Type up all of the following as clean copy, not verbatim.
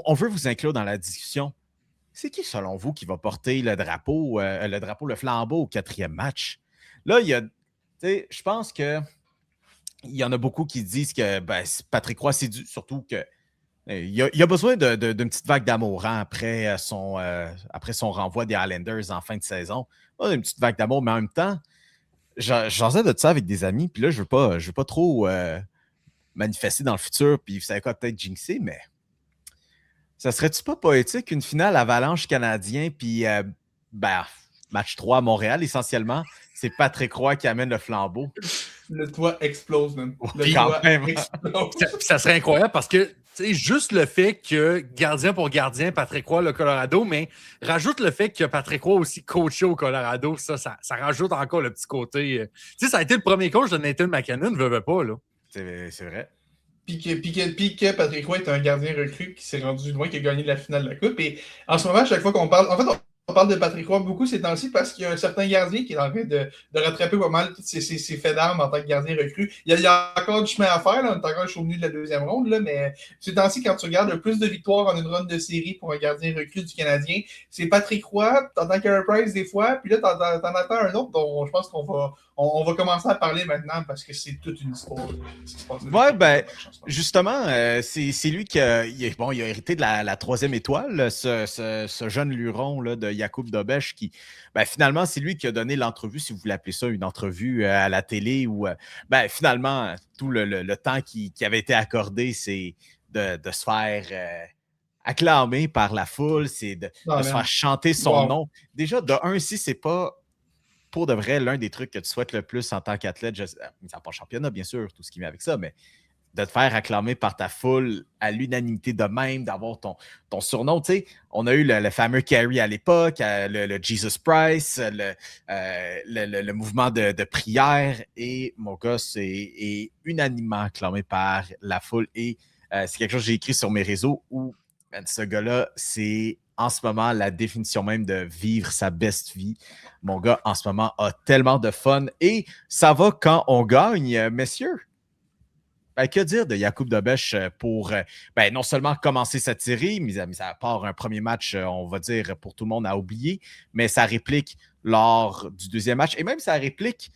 on veut vous inclure dans la discussion. C'est qui, selon vous, qui va porter le flambeau au 4e match? Là, je pense que il y en a beaucoup qui disent que Patrick Roy, c'est dû, surtout que il a besoin d'une petite vague d'amour après son renvoi des Islanders en fin de saison. Une petite vague d'amour, mais en même temps, j'en sais de ça avec des amis, puis là, je veux pas trop manifester dans le futur, puis vous savez quoi, peut-être jinxer, mais ça serait-tu pas poétique, une finale Avalanche canadien, puis match 3 à Montréal, essentiellement, c'est Patrick Roy qui amène le flambeau. Le toit explose, même. Le toit explose. Ça serait incroyable parce que, juste le fait que gardien pour gardien, Patrick Roy, le Colorado, mais rajoute le fait que Patrick Roy aussi coaché au Colorado, ça rajoute encore le petit côté. Ça a été le premier coach de Nathan MacKinnon, veut pas, là. C'est vrai. Puis que Patrick Roy est un gardien recru qui s'est rendu loin, qui a gagné la finale de la Coupe. Et en ce moment, à chaque fois qu'on parle... En fait, on parle de Patrick Roy beaucoup ces temps-ci parce qu'il y a un certain gardien qui est en train de rattraper pas mal tous ses faits d'armes en tant que gardien recru. Il y a encore du chemin à faire, là. On est encore au milieu de la deuxième ronde, là, mais ces temps-ci, quand tu regardes le plus de victoires en une ronde de série pour un gardien recru du Canadien, c'est Patrick Roy, t'entends Carey Price des fois, puis là, t'en attends un autre dont je pense qu'on va commencer à parler maintenant parce que c'est toute une histoire. Ouais, justement, c'est lui qui a hérité de la 3e étoile, ce jeune luron là, de Jakub Dobeš qui, finalement, c'est lui qui a donné l'entrevue, si vous voulez appeler ça une entrevue à la télé, où finalement, tout le temps qui avait été accordé, c'est de se faire acclamer par la foule, c'est de se faire chanter son nom. Déjà, de un, si c'est pas pour de vrai l'un des trucs que tu souhaites le plus en tant qu'athlète, mis à part championnat, bien sûr, tout ce qui vient avec ça, mais de te faire acclamer par ta foule à l'unanimité de même, d'avoir ton surnom. Tu sais, on a eu le fameux Carey à l'époque, le Jesus Price, le mouvement de prière, et mon gars, est unanimement acclamé par la foule. Et c'est quelque chose que j'ai écrit sur mes réseaux où ce gars-là, c'est en ce moment la définition même de vivre sa best vie. Mon gars, en ce moment, a tellement de fun. Et ça va quand on gagne, messieurs. Que dire de Jakub Dobeš pour non seulement commencer cette série, mais à part un premier match, on va dire, pour tout le monde à oublier, mais ça réplique lors du deuxième match et même ça réplique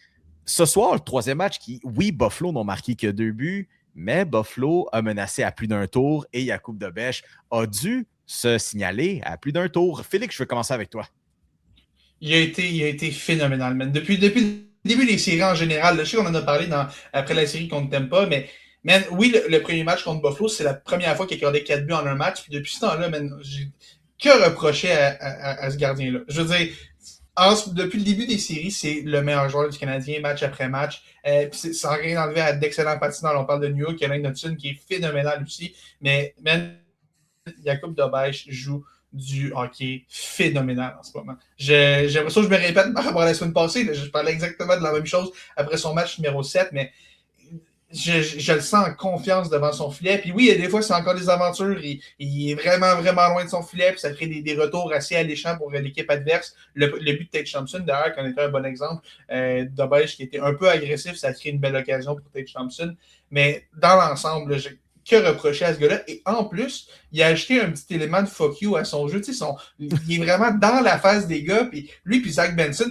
ce soir, le 3e match qui, oui, Buffalo n'ont marqué que 2 buts, mais Buffalo a menacé à plus d'un tour et Jakub Dobeš a dû se signaler à plus d'un tour. Félix, je veux commencer avec toi. Il a été phénoménal, man. Depuis le début des séries en général, je sais qu'on en a parlé après la série qu'on ne t'aime pas, mais man, oui, le premier match contre Buffalo, c'est la première fois qu'il a accordé 4 buts en un match. Puis depuis ce temps-là, man, j'ai que reproché à ce gardien-là. Je veux dire, depuis le début des séries, c'est le meilleur joueur du Canadien, match après match. Sans rien enlever à d'excellents patineurs. On parle de New York, il y a Alain Hudson qui est phénoménal aussi. Mais man, Jakub Dobeš joue du hockey phénoménal en ce moment. J'ai l'impression que je me répète par rapport à la semaine passée. Là, je parlais exactement de la même chose après son match numéro 7, mais je le sens en confiance devant son filet. Puis oui, des fois, c'est encore des aventures. Il est vraiment, vraiment loin de son filet. Puis ça crée des retours assez alléchants pour l'équipe adverse. Le but de Tage Thompson, d'ailleurs, qui en était un bon exemple, Dobeš qui était un peu agressif, ça a créé une belle occasion pour Tage Thompson. Mais dans l'ensemble, j'ai que reprocher à ce gars-là. Et en plus, il a ajouté un petit élément de fuck you à son jeu. Il est vraiment dans la phase des gars. Puis lui, puis Zach Benson,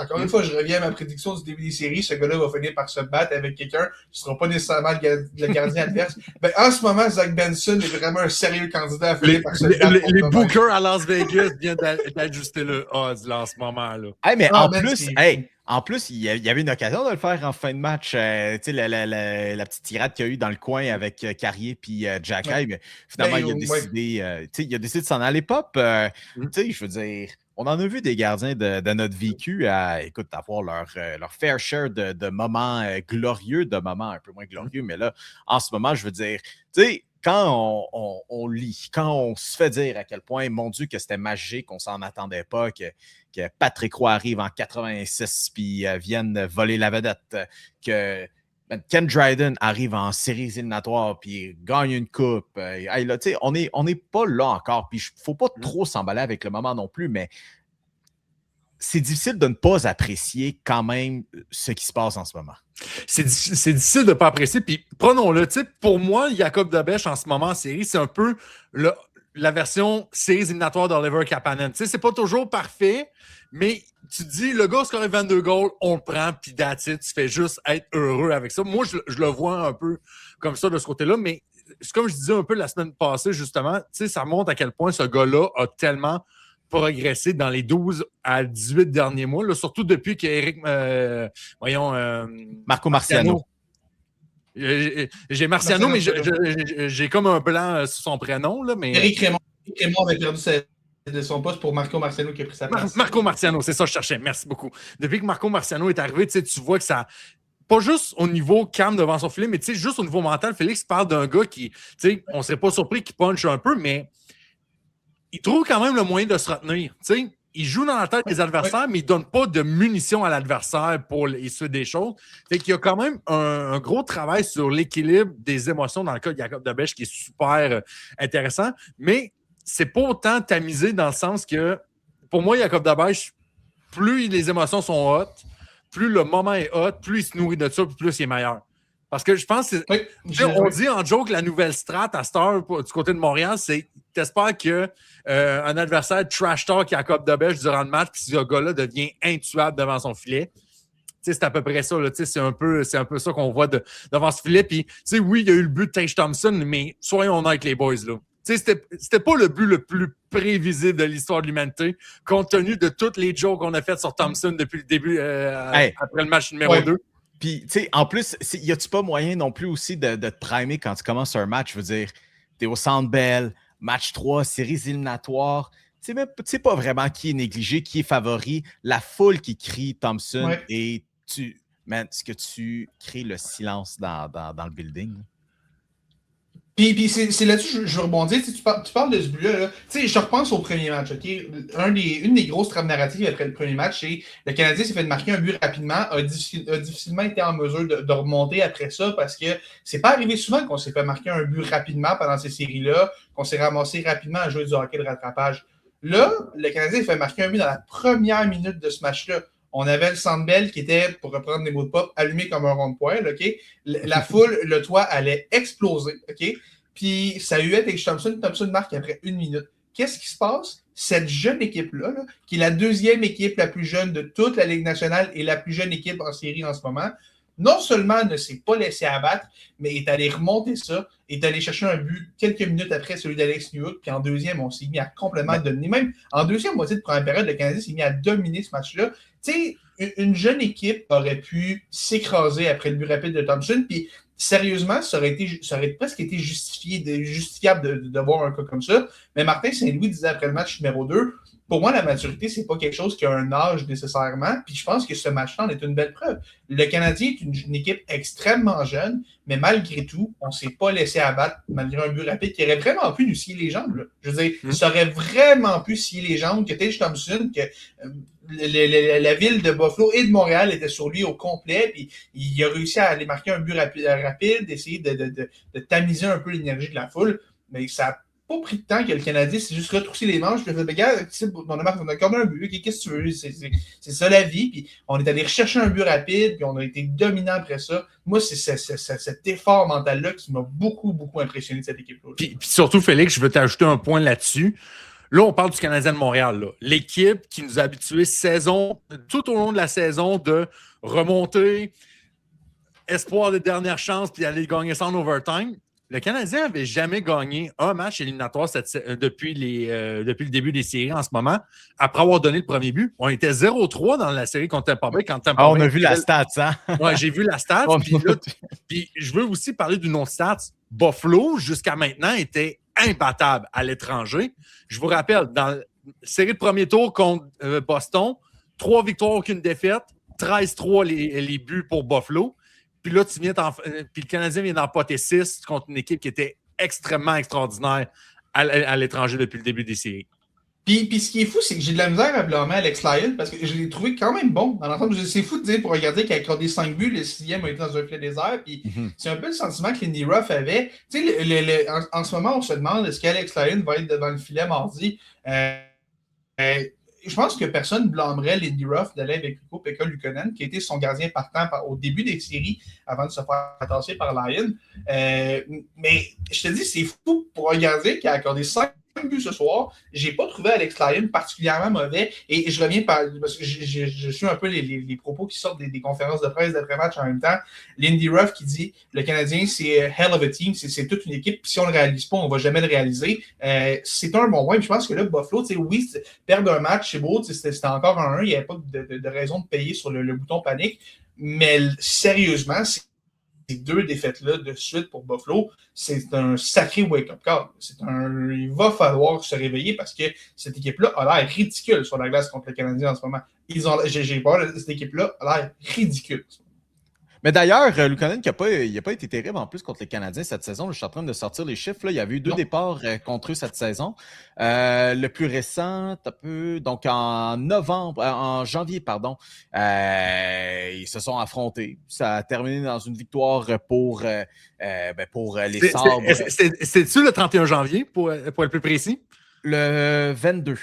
encore une fois, je reviens à ma prédiction du début des séries. Ce gars-là va finir par se battre avec quelqu'un qui ne sera pas nécessairement le gardien adverse. En ce moment, Zach Benson est vraiment un sérieux candidat à finir par se battre. Les bookers à Las Vegas viennent d'ajuster le odds là, en ce moment-là. Hey, mais en plus, il y avait une occasion de le faire en fin de match. La petite tirade qu'il y a eu dans le coin avec Carrier puis Jacky, mais finalement, il a décidé de s'en aller pop. Je veux dire, on en a vu des gardiens de notre vécu à avoir leur fair share de moments glorieux, de moments un peu moins glorieux. Mais là, en ce moment, je veux dire, quand on lit, quand on se fait dire à quel point, mon Dieu, que c'était magique, qu'on s'en attendait pas, que Patrick Roy arrive en 86 puis vienne voler la vedette, que Ken Dryden arrive en séries éliminatoires puis gagne une coupe. On n'est pas là encore. Puis il ne faut pas trop s'emballer avec le moment non plus, mais c'est difficile de ne pas apprécier quand même ce qui se passe en ce moment. C'est difficile de ne pas apprécier. Puis prenons-le, pour moi, Jakub Dobeš en ce moment en série, c'est un peu la version séries éliminatoires d'Oliver Kapanen. Tu sais, c'est pas toujours parfait, mais tu te dis, le gars score 22 goals, on le prend, puis that's it, tu fais juste être heureux avec ça. Moi, je le vois un peu comme ça de ce côté-là, mais c'est comme je disais un peu la semaine passée, justement, tu sais, ça montre à quel point ce gars-là a tellement progressé dans les 12 à 18 derniers mois, là, surtout depuis qu'Éric, Marco Marciano. J'ai Marciano, mais j'ai comme un blanc sur son prénom. Là, mais... Éric Raymond avait perdu de son poste pour Marco Marciano qui a pris sa place. Marco Marciano, c'est ça que je cherchais. Merci beaucoup. Depuis que Marco Marciano est arrivé, tu vois que ça... Pas juste au niveau calme devant son filet, mais juste au niveau mental. Félix parle d'un gars qui, on ne serait pas surpris qu'il punch un peu, mais il trouve quand même le moyen de se retenir. Il joue dans la tête des adversaires, mais il ne donne pas de munitions à l'adversaire pour essuyer des choses. Fait qu'il y a quand même un gros travail sur l'équilibre des émotions dans le cas de Jakub Dobeš qui est super intéressant, mais c'est pas autant tamisé dans le sens que, pour moi, Jakub Dobeš, plus les émotions sont hautes, plus le moment est hot, plus il se nourrit de ça, plus il est meilleur. Parce que je pense que on dit en joke la nouvelle strat à cette heure du côté de Montréal, c'est t'espères que un adversaire trash talk Jakub Dobeš durant le match, puis ce gars-là devient intuable devant son filet. C'est à peu près ça. Là, c'est un peu ça qu'on voit devant ce filet. Puis, oui, il y a eu le but de Tage Thompson, mais soyons honnêtes avec les boys. Là. C'était pas le but le plus prévisible de l'histoire de l'humanité, compte tenu de toutes les jokes qu'on a faites sur Thompson depuis le début, après le match numéro 2. Puis, tu sais, en plus, y a-tu pas moyen non plus aussi de te primer quand tu commences un match? Je veux dire, t'es au Centre Bell, match 3, séries éliminatoires. Tu sais pas vraiment qui est négligé, qui est favori. La foule qui crie Thompson et est-ce que tu crées le silence dans le building? Puis c'est là-dessus que je veux rebondir. Tu parles de ce but-là. Je repense au premier match. Okay? Une des grosses trames narratives après le premier match, c'est le Canadien s'est fait marquer un but rapidement, a difficilement été en mesure de remonter après ça parce que c'est pas arrivé souvent qu'on s'est fait marquer un but rapidement pendant ces séries-là, qu'on s'est ramassé rapidement à jouer du hockey de rattrapage. Là, le Canadien s'est fait marquer un but dans la première minute de ce match-là. On avait le Centre Bell qui était, pour reprendre les mots de pop, allumé comme un rond de poêle, OK? La foule, le toit allait exploser, OK? Puis ça huait avec Thompson marque après 1 minute. Qu'est-ce qui se passe? Cette jeune équipe-là, qui est la deuxième équipe la plus jeune de toute la Ligue nationale et la plus jeune équipe en série en ce moment, non seulement ne s'est pas laissé abattre, mais est allé remonter ça, est allé chercher un but quelques minutes après celui d'Alex Newhook, puis en deuxième, on s'est mis à complètement dominer. Même en deuxième moitié de première période, le Canadien s'est mis à dominer ce match-là. Tu sais, une jeune équipe aurait pu s'écraser après le but rapide de Thompson, puis sérieusement, ça aurait presque été justifiable de voir un cas comme ça. Mais Martin Saint-Louis disait après le match numéro 2, pour moi, la maturité, c'est pas quelque chose qui a un âge nécessairement. Puis je pense que ce match-là en est une belle preuve. Le Canadien est une équipe extrêmement jeune, mais malgré tout, on ne s'est pas laissé abattre malgré un but rapide qui aurait vraiment pu nous scier les jambes. Là. Je veux dire, ça aurait vraiment pu scier les jambes que Tage Thompson, que la ville de Buffalo et de Montréal étaient sur lui au complet. Puis il a réussi à aller marquer un but rapide, essayer de tamiser un peu l'énergie de la foule. Mais ça n'a pas pris de temps que le Canadien s'est juste retroussé les manches. Puis il a fait, regarde, on a accordé un but. Qu'est-ce que tu veux? C'est ça la vie. Puis on est allé rechercher un but rapide. Puis on a été dominant après ça. Moi, c'est cet effort mental-là qui m'a beaucoup, beaucoup impressionné de cette équipe-là. Puis surtout, Félix, je veux t'ajouter un point là-dessus. Là, on parle du Canadien de Montréal. Là. L'équipe qui nous a habitués tout au long de la saison de remonter, espoir de dernière chance, puis aller gagner ça en overtime. Le Canadien n'avait jamais gagné un match éliminatoire depuis le début des séries en ce moment, après avoir donné le premier but. On était 0-3 dans la série contre Tampa Bay. On a vu la stat, hein? Oui, j'ai vu la stat. Puis je veux aussi parler d'une autre stat. Buffalo, jusqu'à maintenant, était imbattable à l'étranger. Je vous rappelle, dans la série de premier tour contre Boston, 3 victoires, aucune défaite, 13-3 les buts pour Buffalo. Puis là, puis le Canadien vient d'emporter 6 contre une équipe qui était extrêmement extraordinaire à l'étranger depuis le début des séries. Puis ce qui est fou, c'est que j'ai de la misère à blâmer Alex Lyon parce que je l'ai trouvé quand même bon dans l'ensemble. C'est fou de dire pour regarder qu'il a accordé 5 buts, le 6e a été dans un filet désert. Puis c'est un peu le sentiment que Lindy Ruff avait. Tu sais, en ce moment, on se demande est-ce qu'Alex Lyon va être devant le filet mardi. Je pense que personne ne blâmerait Lindy Ruff d'aller avec Hugo Pekka Luukkonen, qui a été son gardien partant au début des séries avant de se faire tasser par Lyon. Mais je te dis, c'est fou pour un gardien qui a accordé 5 vu ce soir, j'ai pas trouvé Alex Lyon particulièrement mauvais. Et je reviens parce que je suis un peu les propos qui sortent des conférences de presse d'après-match en même temps. Lindy Ruff qui dit le Canadien, c'est hell of a team, c'est toute une équipe. Puis si on le réalise pas, on va jamais le réaliser. C'est un bon point. Puis je pense que là, Buffalo, oui, perdre un match, c'est beau, c'était encore un 1. Il n'y avait pas de raison de payer sur le bouton panique. Mais sérieusement, ces deux défaites-là de suite pour Buffalo, c'est un sacré wake-up call. Il va falloir se réveiller parce que cette équipe-là a l'air ridicule sur la glace contre le Canadien en ce moment. J'ai peur, cette équipe-là a l'air ridicule. Mais d'ailleurs, Luukkonen, il n'a pas été terrible en plus contre les Canadiens cette saison. Je suis en train de sortir les chiffres. Là. Il y avait eu 2 départs contre eux cette saison. Le plus récent, donc en janvier, pardon, ils se sont affrontés. Ça a terminé dans une victoire pour les Sabres. C'est-tu le 31 janvier, pour être plus précis? Le 22.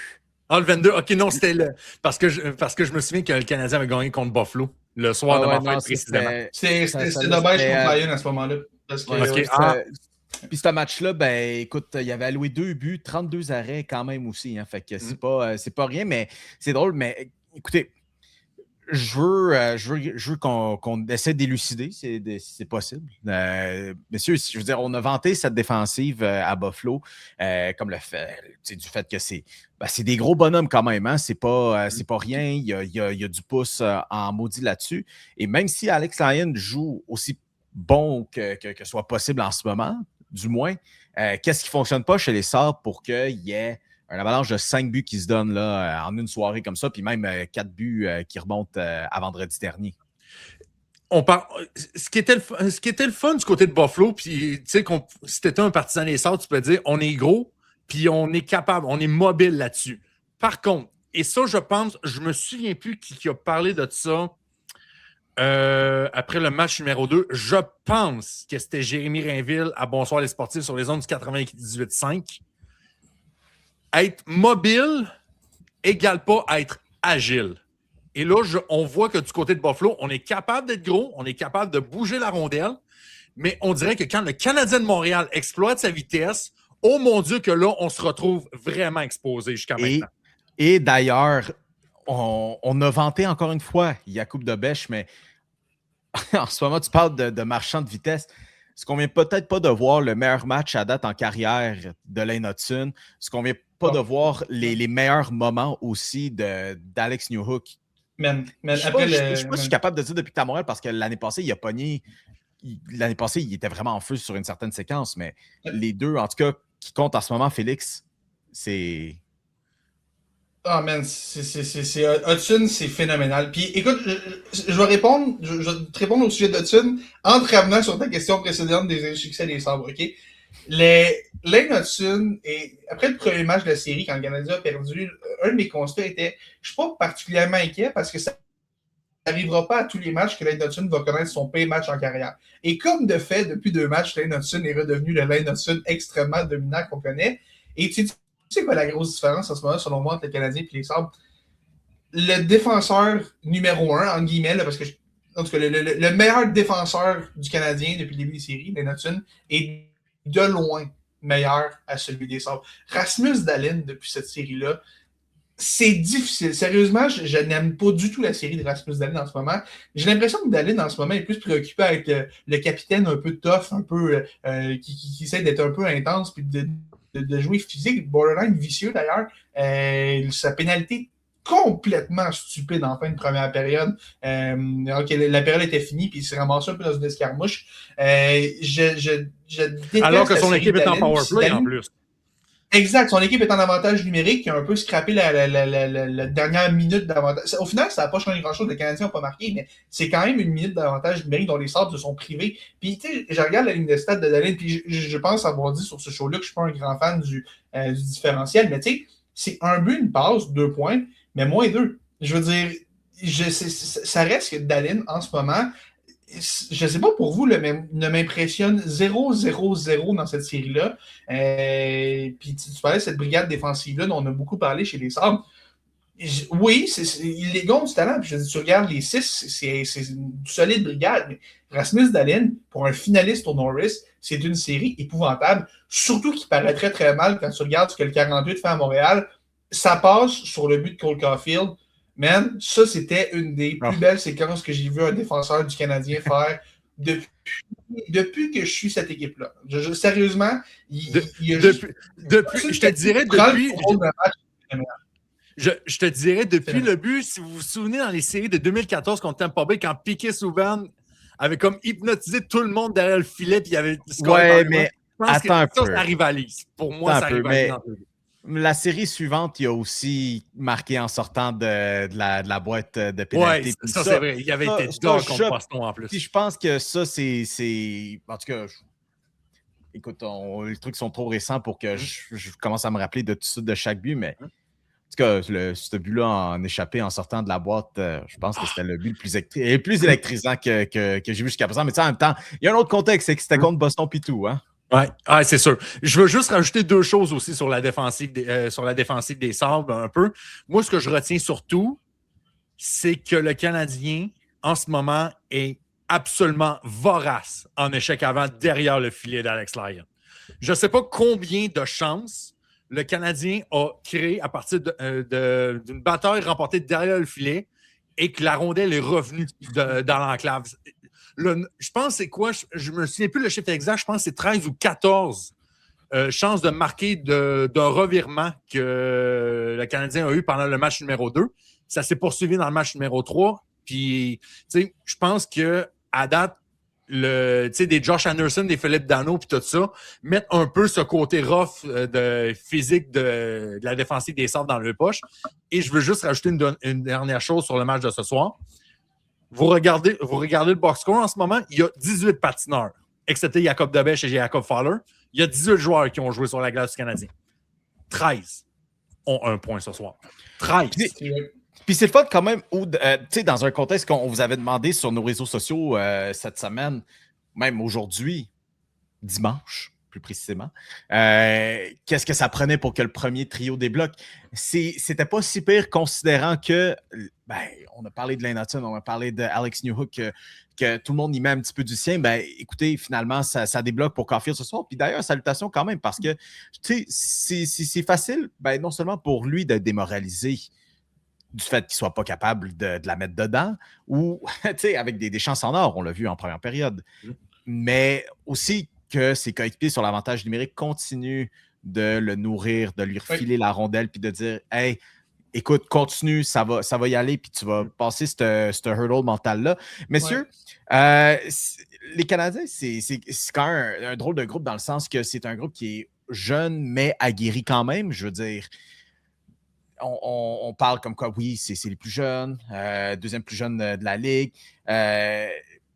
Ah, le 22. OK, non, c'était parce que je me souviens que le Canadien avait gagné contre Buffalo le soir de ma fête, précisément. C'est dommage contre Lyon à ce moment-là. Parce que, Puis ce match-là, écoute, il avait alloué 2 buts, 32 arrêts quand même aussi. Hein, fait que c'est pas rien, mais c'est drôle. Mais écoutez, je veux qu'on essaie d'élucider si c'est possible. Messieurs, je veux dire, on a vanté cette défensive à Buffalo comme le fait du fait que c'est des gros bonhommes quand même. Hein? C'est pas rien. Il y a du pouce en maudit là-dessus. Et même si Alex Lyon joue aussi bon que soit possible en ce moment, du moins, qu'est-ce qui ne fonctionne pas chez les Sabres pour qu'il y ait un avalanche de 5 buts qui se donne là, en une soirée comme ça, puis même 4 buts qui remontent à vendredi dernier. Ce qui était le fun du côté de Buffalo, puis tu sais, si tu étais un partisan des Sabres, tu peux dire on est gros, puis on est capable, on est mobile là-dessus. Par contre, et ça, je pense, je me souviens plus qui a parlé de ça après le match numéro 2. Je pense que c'était Jérémy Rainville à Bonsoir les sportifs sur les ondes du 98.5. Être mobile égale pas être agile. Et là, on voit que du côté de Buffalo, on est capable d'être gros, on est capable de bouger la rondelle, mais on dirait que quand le Canadien de Montréal exploite sa vitesse, oh mon Dieu que là, on se retrouve vraiment exposé jusqu'à maintenant. Et d'ailleurs, on a vanté encore une fois Jakub Dobeš, mais en ce moment, tu parles de marchand de vitesse. Ce qu'on vient peut-être pas de voir le meilleur match à date en carrière de Lane Hutson, ce qu'on vient pas de voir les meilleurs moments aussi d'Alex Newhook. Je ne sais pas si je suis capable de dire depuis que tu es à Montréal parce que l'année passée, il a pogné. L'année passée, il était vraiment en feu sur une certaine séquence, mais les deux, en tout cas, qui comptent en ce moment, Félix, c'est. Ah, man, Hudson, c'est phénoménal. Puis écoute, je vais te répondre au sujet d'Hudson en te ramenant sur ta question précédente des succès des Sabres, OK? Lane Hudson, après le premier match de la série, quand le Canadien a perdu, un de mes constats était je ne suis pas particulièrement inquiet parce que ça n'arrivera pas à tous les matchs que Lane Hudson va connaître son pire match en carrière. Et comme de fait, depuis 2 matchs, Lane Hudson est redevenu le Lane Hudson extrêmement dominant qu'on connaît. Et tu sais quoi la grosse différence en ce moment, selon moi, entre les Canadiens et les Sabres? Le défenseur numéro 1, en guillemets, là, parce que en tout cas, le meilleur défenseur du Canadien depuis le début des séries, Lane Hudson, est de loin meilleur à celui des Sabres. Rasmus Dahlin, depuis cette série-là, c'est difficile. Sérieusement, je n'aime pas du tout la série de Rasmus Dahlin en ce moment. J'ai l'impression que Dahlin, en ce moment, est plus préoccupé avec le capitaine un peu tough, un peu qui essaie d'être un peu intense, puis de jouer physique, borderline vicieux d'ailleurs. Sa pénalité complètement stupide en fin de première période. La période était finie, puis il s'est ramassé un peu dans une escarmouche. Je déteste alors que son équipe est en power play en plus. Exact, son équipe est en avantage numérique, qui a un peu scrappé la dernière minute d'avantage. Au final, ça n'a pas changé grand-chose, les Canadiens n'ont pas marqué, mais c'est quand même une minute d'avantage numérique dont les Sabres se sont privés. Puis, tu sais, je regarde la ligne de stats de Dahlin, puis je pense avoir dit sur ce show-là que je ne suis pas un grand fan du différentiel, mais tu sais, c'est un but, une passe, 2 points, mais moins 2. Je veux dire, ça reste que Dahlin, en ce moment, je ne sais pas pour vous, ne m'impressionne 0-0-0 dans cette série-là. Puis tu parlais de cette brigade défensive-là dont on a beaucoup parlé chez les Sabres. Oui, les gars ont du talent. Puis je dis, tu regardes les 6, c'est une solide brigade. Mais Rasmus Dahlin, pour un finaliste au Norris, c'est une série épouvantable. Surtout qu'il paraît très très mal quand tu regardes ce que le 48 fait à Montréal. Ça passe sur le but de Cole Caulfield. Man, ça, c'était une des plus belles séquences que j'ai vu un défenseur du Canadien faire depuis que je suis cette équipe-là. Sérieusement, je te dirais depuis. Je te dirais, depuis le but, si vous vous souvenez dans les séries de 2014 contre Tampa Bay, quand Piquet Souban avait comme hypnotisé tout le monde derrière le filet, puis il y avait ouais, mais attends un peu. Ça rivalise. Pour moi, ça rivalise. La série suivante, il a aussi marqué en sortant de la boîte de pénalité. Oui, ça, c'est vrai. Il avait été dur contre Boston en plus. Puis je pense que ça, c'est... En tout cas, écoute, les trucs sont trop récents pour que je commence à me rappeler de tout ça, de chaque but, mais... En tout cas, ce but-là en échappé en sortant de la boîte, je pense que c'était le but le plus électrisant que j'ai vu jusqu'à présent. Mais en même temps, il y a un autre contexte, c'est que c'était contre Boston et tout. Hein? Oui, c'est sûr. Je veux juste rajouter deux choses aussi sur la défensive des Sabres un peu. Moi, ce que je retiens surtout, c'est que le Canadien, en ce moment, est absolument vorace en échec avant derrière le filet d'Alex Lyon. Je ne sais pas combien de chances le Canadien a créé à partir d'une bataille remportée derrière le filet et que la rondelle est revenue dans l'enclave. Je pense c'est quoi? Je me souviens plus le chiffre exact. Je pense que c'est 13 ou 14 chances de marquer d'un revirement que le Canadien a eu pendant le match numéro 2. Ça s'est poursuivi dans le match numéro 3. Puis, tu sais, je pense qu'à date, des Josh Anderson, des Philippe Dano, puis tout ça, mettre un peu ce côté rough physique de la défensive des Sabres dans le poche. Et je veux juste rajouter une dernière chose sur le match de ce soir. Vous regardez le box score en ce moment, il y a 18 patineurs, excepté Jacob Debesch et Jacob Fowler. Il y a 18 joueurs qui ont joué sur la glace du Canadien. 13 ont un point ce soir. 13! Puis c'est le fun quand même, dans un contexte qu'on vous avait demandé sur nos réseaux sociaux cette semaine, même aujourd'hui, dimanche, plus précisément, qu'est-ce que ça prenait pour que le premier trio débloque? C'était pas si pire considérant que, on a parlé de Lane Hutton, on a parlé d'Alex Newhook, que tout le monde y met un petit peu du sien. Écoutez, finalement, ça débloque pour Caulfield ce soir. Puis d'ailleurs, salutations quand même, parce que, c'est facile, non seulement pour lui de démoraliser du fait qu'il ne soit pas capable de la mettre dedans, ou avec des chances en or, on l'a vu en première période, mais aussi que ses coéquipiers sur l'avantage numérique continuent de le nourrir, de lui refiler la rondelle, puis de dire « Hey, écoute, continue, ça va y aller, puis tu vas passer ce hurdle mental-là. » Messieurs, les Canadiens, c'est quand même un drôle de groupe dans le sens que c'est un groupe qui est jeune, mais aguerri quand même, je veux dire. On parle comme quoi, oui, c'est les plus jeunes, deuxième plus jeune de la Ligue.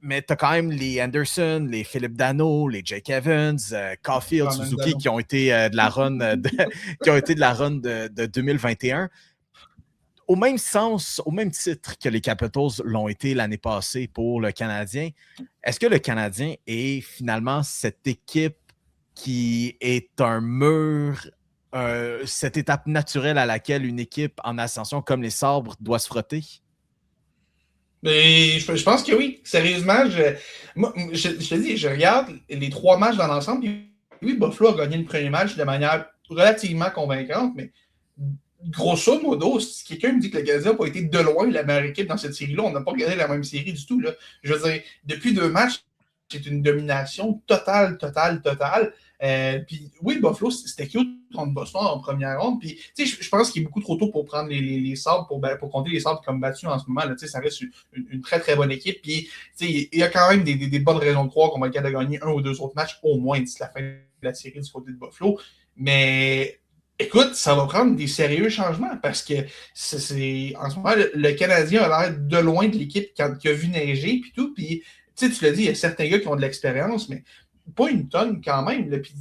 Mais tu as quand même les Anderson, les Philippe Dano, les Jake Evans, Caulfield, Suzuki qui ont été de la run de 2021. Au même sens, au même titre que les Capitals l'ont été l'année passée pour le Canadien, est-ce que le Canadien est finalement cette équipe qui est un mur, cette étape naturelle à laquelle une équipe en ascension comme les Sabres doit se frotter? Mais je pense que oui. Sérieusement, je te dis, je regarde les 3 matchs dans l'ensemble. Oui, Buffalo a gagné le premier match de manière relativement convaincante, mais grosso modo, si quelqu'un me dit que le Canadien n'a pas été de loin la meilleure équipe dans cette série-là, on n'a pas regardé la même série du tout. Là. Je veux dire, depuis 2 matchs, c'est une domination totale. Puis oui, Buffalo, c'était cute contre Boston en première ronde. Puis je pense qu'il est beaucoup trop tôt pour prendre les Sabres, pour compter les Sabres comme battus en ce moment. Là, ça reste une très très bonne équipe. Puis il y a quand même des bonnes raisons de croire qu'on va être capable de gagner 1 ou 2 autres matchs au moins d'ici la fin de la série du côté de Buffalo. Mais écoute, ça va prendre des sérieux changements parce que en ce moment, le Canadien a l'air de loin de l'équipe qui a vu neiger puis tout. Puis tu l'as dit, il y a certains gars qui ont de l'expérience, mais pas une tonne quand même. Là. Puis,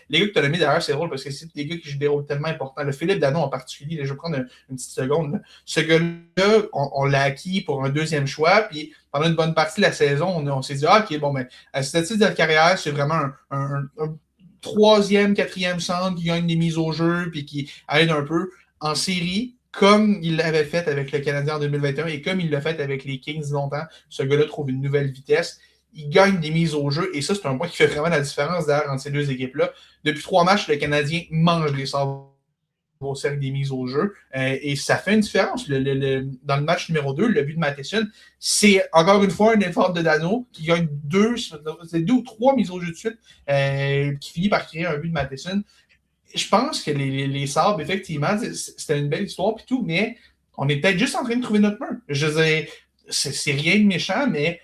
les gars que tu as nommés d'ailleurs, c'est drôle parce que c'est des gars qui jouent des rôles tellement importants. Le Philippe Dano en particulier, là, je vais prendre une petite seconde. Là. Ce gars-là, on l'a acquis pour un 2e choix. Puis pendant une bonne partie de la saison, on s'est dit, OK, bon, à ce titre de la carrière, c'est vraiment un 3e, 4e centre qui gagne des mises au jeu puis qui aide un peu. En série, comme il l'avait fait avec le Canadien en 2021 et comme il l'a fait avec les Kings longtemps. Ce gars-là trouve une nouvelle vitesse. Il gagne des mises au jeu et ça, c'est un point qui fait vraiment la différence d'ailleurs entre ces deux équipes-là. Depuis 3 matchs, le Canadien mange les Sabres au cercle des mises au jeu et ça fait une différence. Dans le match numéro 2, le but de Matheson, c'est encore une fois un effort de Dano qui gagne 2 ou 3 mises au jeu de suite qui finit par créer un but de Matheson. Je pense que les Sabres, effectivement, c'était une belle histoire et tout, mais on est peut-être juste en train de trouver notre main. Je veux dire, c'est rien de méchant, mais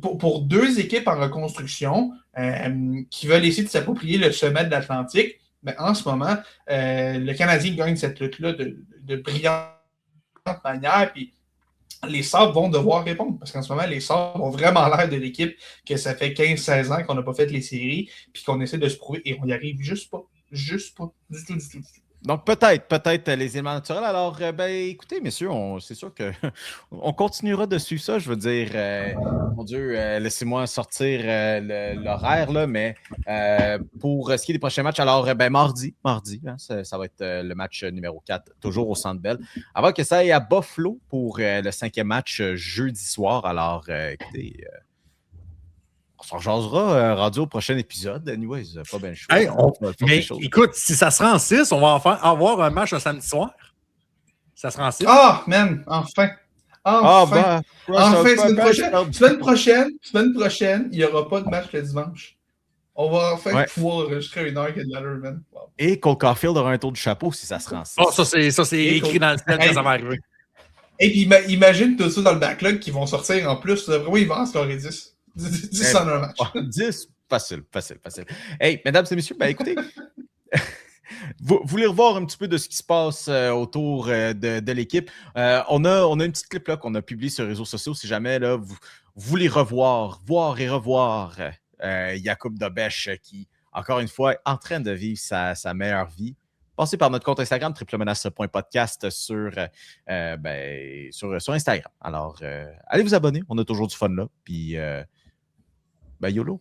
pour deux équipes en reconstruction qui veulent essayer de s'approprier le sommet de l'Atlantique, mais en ce moment, le Canadien gagne cette lutte-là de brillante manière, puis les Sabres vont devoir répondre, parce qu'en ce moment, les Sabres ont vraiment l'air de l'équipe que ça fait 15-16 ans qu'on n'a pas fait les séries, puis qu'on essaie de se prouver, et on n'y arrive juste pas. Juste pas. Du tout. Donc, peut-être les éléments naturels. Alors, écoutez, messieurs, c'est sûr qu'on continuera de suivre ça. Je veux dire, mon Dieu, laissez-moi sortir l'horaire, là, mais pour ce qui est des prochains matchs, alors, mardi, hein, ça va être le match numéro 4, toujours au Centre Bell. Avant que ça aille à Buffalo pour le 5e match jeudi soir. Alors, écoutez... on s'en jasera rendu au prochain épisode. Anyways, pas bien chaud. Hey, mais écoute, si ça se rend en 6, on va avoir un match un samedi soir. Ça se rend en 6. Ah, man, enfin. Enfin, semaine prochaine, il n'y aura pas de match le dimanche. On va enfin pouvoir enregistrer une heure qui est de l'allure, man. Wow. Et Cole Caulfield aura un tour du chapeau si ça se rend en 6. Oh, ça, c'est écrit dans le ciel quand ça va arriver. Et puis, imagine tout ça dans le backlog qui vont sortir en plus. Vraiment, ils vont en scorer 10. 10 en un match. 10, facile. Hey, mesdames et messieurs, écoutez, vous voulez revoir un petit peu de ce qui se passe autour de l'équipe. On a une petite clip là, qu'on a publiée sur les réseaux sociaux. Si jamais là, vous voulez voir et revoir Jakub Dobeš qui, encore une fois, est en train de vivre sa meilleure vie. Passez par notre compte Instagram, triplemenace.podcast sur Instagram. Alors, allez vous abonner. On a toujours du fun là. Puis, YOLO.